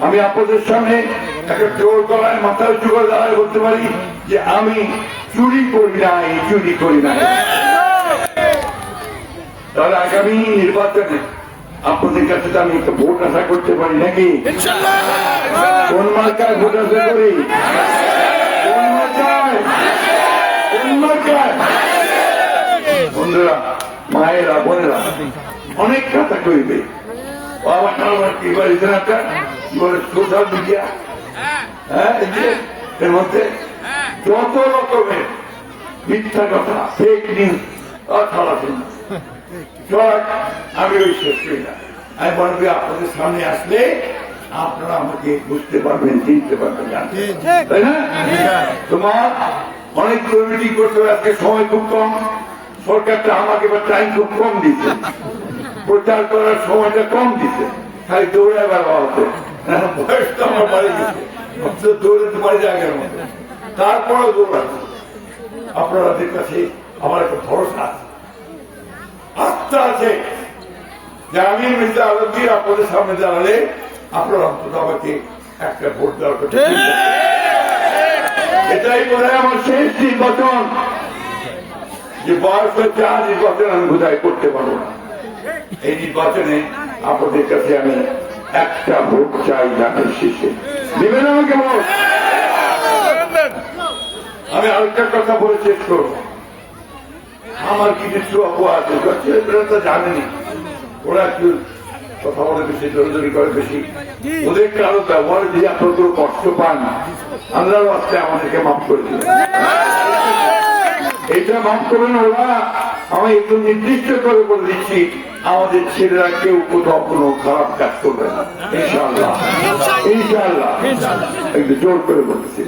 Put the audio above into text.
আমি আপনাদের সামনে একটা জোর গলায় মাথা উঁচু করে দাঁড়ায় বলতে পারি যে আমি চুরি করি নাই, চুরি করি নাই। তাহলে আগামী নির্বাচনে আপনাদের কাছে তো আমি একটা ভোট আশা করতে পারি নাকি? কোন মার্কায় ভোট আশা করি? কোন মার্কায়? কোন মার্কায়? বন্ধুরা, মায়েরা, বোনেরা, অনেক কথা কইবে। সোশ্যাল মিডিয়া, এর মধ্যে যত রকমের মিথ্যা কথা, ফেক নিউজ, আমি ওই শেষ করি না। আমি বলবো আপনাদের সামনে আসলে আপনারা আমাকে বুঝতে পারবেন, চিনতে পারবেন, তাই না? তোমার অনেক মিটিং করতে হবে, আজকে সময় খুব কম, সরকারটা আমাকে টাইম খুব কম দিচ্ছে, প্রচার করার সময়টা কম দিচ্ছে, খালি দৌড়াবার হচ্ছে, বয়স তো আমার বাড়ি গেছে, দৌড়াতে পারি জায়গার মধ্যে, তারপরেও দৌড়াচ্ছে। আপনাদের কাছে আমার একটা ভরসা আছে, আস্থা আছে যে আমি মির্জা আলমগীর আপনাদের সামনে দাঁড়ালে আপনারা অন্তত আমাকে একটা ভোট দেওয়ার কথা। এটাই মনে হয় আমার শেষ নির্বাচন, যে বয়স হচ্ছে আর নির্বাচন আমি বোধহয় করতে পারবো না। এই নির্বাচনে আপনাদের কাছে আমি একটা ভোট চাই, জাতির শেষে দেবেন আমাকে ভোট। আমি আরেকটা কথা বলে শেষ করবো। আমার কিছু অপরাধ আছে, তো জানেনি, ওরা একটু কথা বলে বেশি, জোরাজোরি করে বেশি, ওদের কারো ব্যবহার দিয়ে আপনার কোনো কষ্ট পান না, আল্লাহর রাস্তে আমাদেরকে মাফ করে দিন। এটা মাফ করবেন। ওরা আমি একটু নির্দিষ্ট করে বলে দিচ্ছি, আমাদের ছেলেরা কেউ কোথাও কোনো খারাপ কাজ করবে না, ইনশাআল্লাহ, ইনশাআল্লাহ। একটু জোর করে বলতেছি।